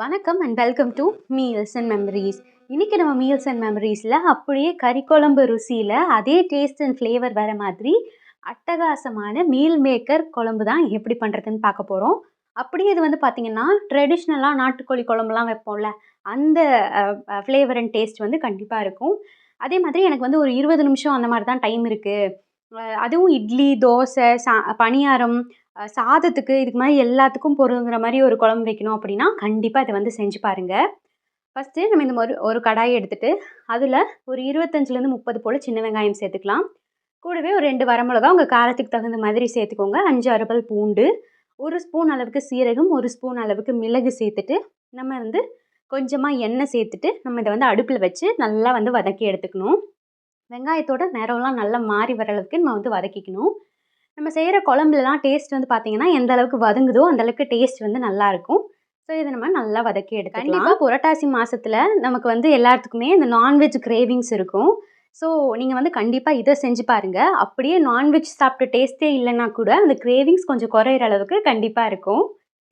வணக்கம் and welcome to meals and memories. இன்றைக்கி நம்ம மீல்ஸ் அண்ட் மெமரிஸில் அப்படியே கறிக்குழம்பு ருசியில் அதே டேஸ்ட் அண்ட் ஃப்ளேவர் வர மாதிரி அட்டகாசமான மீல் மேக்கர் குழம்பு தான் எப்படி பண்ணுறதுன்னு பார்க்க போகிறோம். அப்படியே இது வந்து பார்த்திங்கன்னா ட்ரெடிஷ்னலாக நாட்டுக்கோழி குழம்புலாம் வைப்போம்ல, அந்த ஃப்ளேவர் அண்ட் டேஸ்ட் வந்து கண்டிப்பாக இருக்கும். அதே மாதிரி எனக்கு வந்து ஒரு 20 நிமிஷம் அந்த மாதிரி தான் டைம் இருக்குது. அதுவும் இட்லி, தோசை, பணியாரம், சாதத்துக்கு இதுக்கு மாதிரி எல்லாத்துக்கும் பொருந்துகிற மாதிரி ஒரு குழம்பு வைக்கணும் அப்படின்னா கண்டிப்பாக இதை வந்து செஞ்சு பாருங்கள். ஃபஸ்ட்டு நம்ம இந்த மாதிரி ஒரு கடாயை எடுத்துகிட்டு அதில் ஒரு 25லேருந்து 30 போல் சின்ன வெங்காயம் சேர்த்துக்கலாம். கூடவே ஒரு 2 வரமிளகா உங்கள் காரத்துக்கு தகுந்த மாதிரி சேர்த்துக்கோங்க. 5-6 பல் பூண்டு, 1 ஸ்பூன் அளவுக்கு சீரகம், 1 ஸ்பூன் அளவுக்கு மிளகு சேர்த்துட்டு நம்ம வந்து கொஞ்சமாக எண்ணெய் சேர்த்துட்டு நம்ம இதை வந்து அடுப்பில் வச்சு நல்லா வந்து வதக்கி எடுத்துக்கணும். வெங்காயத்தோட நிறம்லாம் நல்லா மாறி வர அளவுக்கு நம்ம வந்து வதக்கிக்கணும். நம்ம செய்கிற குழம்புலலாம் டேஸ்ட் வந்து பார்த்திங்கன்னா எந்த அளவுக்கு வதங்குதோ அந்தளவுக்கு டேஸ்ட் வந்து நல்லாயிருக்கும். ஸோ இதை நம்ம நல்லா வதக்கி எடுத்துக்கலாம். கண்டிப்பாக புரட்டாசி மாதத்தில் நமக்கு வந்து எல்லாத்துக்குமே இந்த நான்வெஜ் கிரேவிங்ஸ் இருக்கும். ஸோ நீங்கள் வந்து கண்டிப்பாக இதை செஞ்சு பாருங்கள். அப்படியே நான்வெஜ் சாப்பிட்ட டேஸ்ட்டே இல்லைன்னா கூட அந்த கிரேவிங்ஸ் கொஞ்சம் குறையிற அளவுக்கு கண்டிப்பாக இருக்கும்.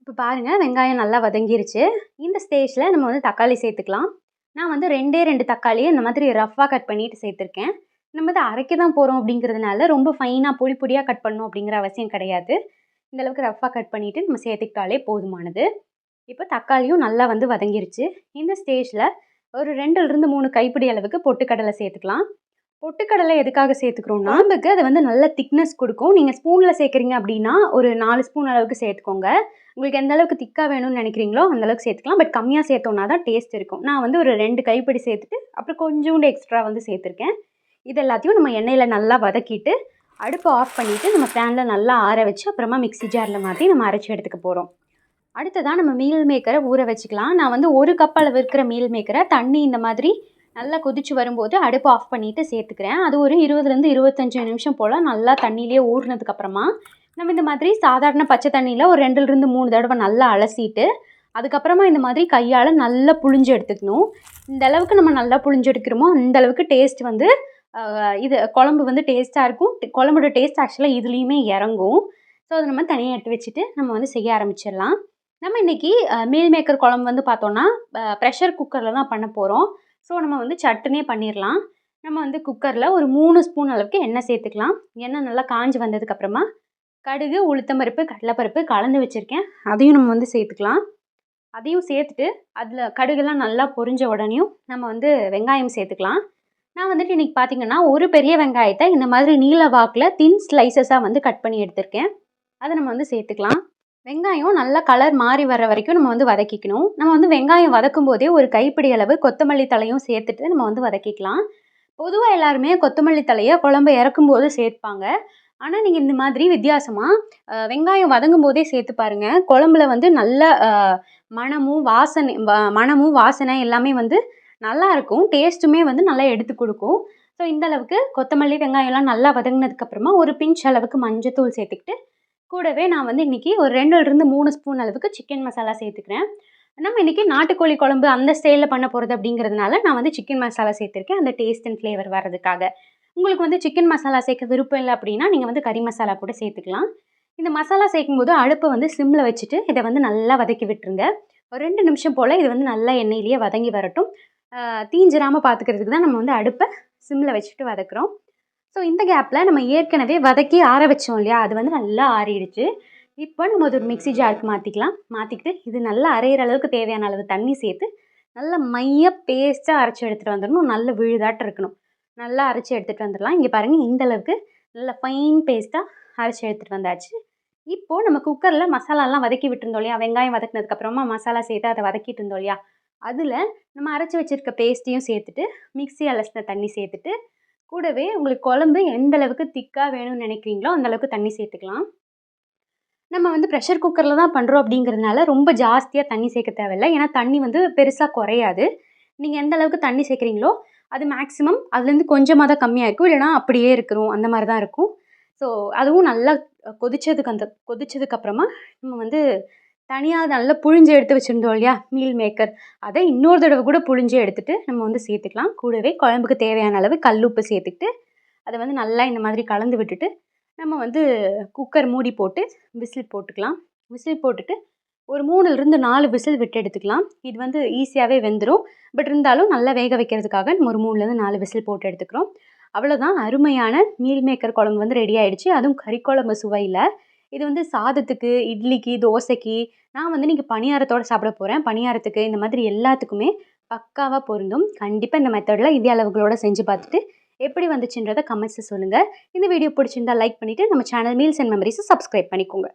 இப்போ பாருங்கள், வெங்காயம் நல்லா வதங்கிருச்சு. இந்த ஸ்டேஜில் நம்ம வந்து தக்காளி சேர்த்துக்கலாம். நான் வந்து 2 தக்காளியை இந்த மாதிரி ரஃப்பாக கட் பண்ணிவிட்டு சேர்த்துருக்கேன். நம்ம இதை அரைக்க தான் போகிறோம் அப்படிங்கிறதுனால ரொம்ப ஃபைனாக பொடியாக கட் பண்ணணும் அப்படிங்கிற அவசியம் கிடையாது. இந்தளவுக்கு ரஃப்பாக கட் பண்ணிவிட்டு நம்ம சேர்த்துக்கிட்டாலே போதுமானது. இப்போ தக்காளியும் நல்லா வந்து வதங்கிருச்சு. இந்த ஸ்டேஜில் ஒரு 2லிருந்து 3 கைப்பிடி அளவுக்கு பொட்டுக்கடலை சேர்த்துக்கலாம். பொட்டுக்கடலை எதுக்காக சேர்த்துக்கிறோம்னா நமக்கு அது வந்து நல்ல திக்னஸ் கொடுக்கும். நீங்கள் ஸ்பூனில் சேர்க்குறீங்க அப்படின்னா ஒரு 4 ஸ்பூன் அளவுக்கு சேர்த்துக்கோங்க. உங்களுக்கு எந்த அளவுக்கு திக்காக வேணும்னு நினைக்கிறீங்களோ அந்தளவுக்கு சேர்த்துக்கலாம். பட் கம்மியாக சேர்த்தோன்னா தான் டேஸ்ட் இருக்கும். நான் வந்து ஒரு 2 கைப்பிடி சேர்த்துட்டு அப்புறம் கொஞ்சோண்டு எக்ஸ்ட்ரா வந்து சேர்த்துருக்கேன். இது எல்லாத்தையும் நம்ம எண்ணெயில் நல்லா வதக்கிட்டு அடுப்பை ஆஃப் பண்ணிவிட்டு நம்ம பேனில் நல்லா ஆற வச்சு அப்புறமா மிக்ஸி ஜாரில் மாற்றி நம்ம அரைச்சி எடுத்துக்க போகிறோம். அடுத்ததாக நம்ம மீல் மேக்கரை ஊற வச்சுக்கலாம். நான் வந்து 1 கப் அளவு இருக்கிற மீல் மேக்கரை தண்ணி இந்த மாதிரி நல்லா கொதிச்சு வரும்போது அடுப்பு ஆஃப் பண்ணிவிட்டு சேர்த்துக்கிறேன். அது ஒரு 20லேருந்து 25 நிமிஷம் போல் நல்லா தண்ணியிலே ஊறினதுக்கப்புறமா நம்ம இந்த மாதிரி சாதாரண பச்சை தண்ணியில் ஒரு 2லிருந்து 3 தடவை நல்லா அலசிட்டு அதுக்கப்புறமா இந்த மாதிரி கையால் நல்லா புழிஞ்சு எடுத்துக்கணும். இந்த அளவுக்கு நம்ம நல்லா புழிஞ்சு எடுக்கிறோமோ அந்தளவுக்கு டேஸ்ட் வந்து இது குழம்பு வந்து டேஸ்ட்டாக இருக்கும். குழம்போட டேஸ்ட் ஆக்சுவலாக இதுலேயுமே இறங்கும். ஸோ அதை நம்ம தனியாக எடுத்து வச்சுட்டு நம்ம வந்து செய்ய ஆரம்பிச்சிடலாம். நம்ம இன்றைக்கி மீல் மேக்கர் குழம்பு வந்து பார்த்தோன்னா ப்ரெஷர் குக்கரில் தான் பண்ண போகிறோம். ஸோ நம்ம வந்து சட்டுனே பண்ணிடலாம். நம்ம வந்து குக்கரில் ஒரு 3 ஸ்பூன் அளவுக்கு எண்ணெய் சேர்த்துக்கலாம். எண்ணெய் நல்லா காஞ்சி வந்ததுக்கப்புறமா கடுகு, உளுத்தம்பருப்பு, கடலைப்பருப்பு கலந்து வச்சுருக்கேன், அதையும் நம்ம வந்து சேர்த்துக்கலாம். அதையும் சேர்த்துட்டு அதில் கடுகுலாம் நல்லா பொரிஞ்ச உடனேயும் நம்ம வந்து வெங்காயம் சேர்த்துக்கலாம். நான் வந்துட்டு இன்றைக்கி பார்த்திங்கன்னா ஒரு பெரிய வெங்காயத்தை இந்த மாதிரி நீல வாக்கில் தின் ஸ்லைசஸாக வந்து கட் பண்ணி எடுத்திருக்கேன். அதை நம்ம வந்து சேர்த்துக்கலாம். வெங்காயம் நல்லா கலர் மாறி வர வரைக்கும் நம்ம வந்து வதக்கிக்கணும். நம்ம வந்து வெங்காயம் வதக்கும் போதே ஒரு கைப்பிடி அளவு கொத்தமல்லி தலையும் சேர்த்துட்டு நம்ம வந்து வதக்கிக்கலாம். பொதுவாக எல்லாருமே கொத்தமல்லி தலையை குழம்பு இறக்கும்போது சேர்ப்பாங்க. ஆனால் நீங்கள் இந்த மாதிரி வித்தியாசமாக வெங்காயம் வதங்கும் போதே சேர்த்து பாருங்கள். குழம்புல வந்து நல்ல மணமும் வாசனை எல்லாமே வந்து நல்லாயிருக்கும். டேஸ்ட்டுமே வந்து நல்லா எடுத்து கொடுக்கும். ஸோ இந்த அளவுக்கு கொத்தமல்லி, வெங்காயம்லாம் நல்லா வதங்கினதுக்கப்புறமா ஒரு பிஞ்ச் அளவுக்கு மஞ்சத்தூள் சேர்த்துக்கிட்டு கூடவே நான் வந்து இன்றைக்கி ஒரு 2லிருந்து 3 ஸ்பூன் அளவுக்கு சிக்கன் மசாலா சேர்த்துக்கிறேன். நம்ம இன்றைக்கி நாட்டுக்கோழி குழம்பு அந்த ஸ்டைலில் பண்ண போகிறது அப்படிங்கிறதுனால நான் வந்து சிக்கன் மசாலா சேர்த்துருக்கேன், அந்த டேஸ்ட் அண்ட் ஃப்ளேவர் வர்றதுக்காக. உங்களுக்கு வந்து சிக்கன் மசாலா சேர்க்க விருப்பம் இல்லை அப்படின்னா நீங்கள் வந்து கறி மசாலா கூட சேர்த்துக்கலாம். இந்த மசாலா சேர்க்கும்போது அடுப்பை வந்து சிம்மில் வச்சுட்டு இதை வந்து நல்லா வதக்கி விட்டுருங்க. ஒரு 2 நிமிஷம் போல் இது வந்து நல்லா எண்ணெயிலேயே வதங்கி வரட்டும். தீஞ்சிராமல் பார்த்துக்கிறதுக்கு தான் நம்ம வந்து அடுப்பை சிம்மில் வச்சுட்டு வதக்குறோம். ஸோ இந்த கேப்பில் நம்ம ஏற்கனவே வதக்கி ஆற வச்சோம் இல்லையா, அது வந்து நல்லா ஆறிடுச்சு. இப்போ நம்ம அது ஒரு மிக்ஸி ஜாருக்கு மாற்றிக்கிட்டு இது நல்லா அரைகிற அளவுக்கு தேவையான அளவு தண்ணி சேர்த்து நல்லா பேஸ்ட்டாக அரைச்சி எடுத்துகிட்டு வந்துடணும். நல்ல விழுதாட்டம் இருக்கணும். நல்லா அரைச்சி எடுத்துகிட்டு வந்துடலாம். இங்கே பாருங்கள், இந்த அளவுக்கு நல்லா ஃபைன் பேஸ்ட்டாக அரைச்சி எடுத்துகிட்டு வந்தாச்சு. இப்போது நம்ம குக்கரில் மசாலாலாம் வதக்கி விட்டுருந்தோம் இல்லையா, வெங்காயம் வதக்கினதுக்கப்புறமா மசாலா சேர்த்து அதை வதக்கிட்டு இருந்தோம் இல்லையா, அதில் நம்ம அரைச்சி வச்சுருக்க பேஸ்ட்டையும் சேர்த்துட்டு மிக்ஸி அலசின தண்ணி சேர்த்துட்டு கூடவே உங்களுக்கு குழம்பு எந்த அளவுக்கு திக்காக வேணும்னு நினைக்கிறீங்களோ அந்தளவுக்கு தண்ணி சேர்த்துக்கலாம். நம்ம வந்து ப்ரெஷர் குக்கரில் தான் பண்ணுறோம் அப்படிங்கிறதுனால ரொம்ப ஜாஸ்தியாக தண்ணி சேர்க்க தேவையில்லை. ஏன்னா தண்ணி வந்து பெருசாக குறையாது. நீங்கள் எந்த அளவுக்கு தண்ணி சேர்க்குறீங்களோ அது மேக்ஸிமம் அதுலேருந்து கொஞ்சமாக தான் கம்மியாக இருக்கும், இல்லைனா அப்படியே இருக்கணும், அந்த மாதிரி தான் இருக்கும். ஸோ அதுவும் நல்லா கொதிச்சதுக்கப்புறமா நம்ம வந்து தனியாக நல்லா புழிஞ்சு எடுத்து வச்சுருந்தோம் இல்லையா மீல் மேக்கர், அதை இன்னொரு தடவை கூட புழிஞ்சு எடுத்துகிட்டு நம்ம வந்து சேர்த்துக்கலாம். கூடவே குழம்புக்கு தேவையான அளவு கல்லுப்பு சேர்த்துக்கிட்டு அதை வந்து நல்லா இந்த மாதிரி கலந்து விட்டுட்டு நம்ம வந்து குக்கர் மூடி போட்டு விசில் போட்டுக்கலாம். விசில் போட்டுட்டு ஒரு 3லிருந்து 4 விசில் விட்டு எடுத்துக்கலாம். இது வந்து ஈஸியாவே வெந்துரும். பட் இருந்தாலும் நல்லா வேக வைக்கிறதுக்காக நம்ம ஒரு 3லேருந்து 4 விசில் போட்டு எடுத்துக்கிறோம். அவ்வளோதான் அருமையான மீல் மேக்கர் குழம்பு வந்து ரெடி ஆயிடுச்சு. அதுவும் கறிக்குழம்பு சுவையில. இது வந்து சாதத்துக்கு, இட்லிக்கு, தோசைக்கு, நான் வந்து இன்னைக்கு பணியாரத்தோட சாப்பிட போறேன். பணியாரத்துக்கு இந்த மாதிரி எல்லாத்துக்குமே பக்காவா பொருந்தும். கண்டிப்பா இந்த மெத்தட்ல இதே அளவுகளோட செஞ்சு பார்த்துட்டு எப்படி வந்துச்சுன்றத கமெண்ட்ஸ்ல சொல்லுங்க. இந்த வீடியோ பிடிச்சிருந்தா லைக் பண்ணிட்டு நம்ம சேனல் மீல்ஸ் அண்ட் மெமரீஸை சப்ஸ்கிரைப் பண்ணிக்கோங்க.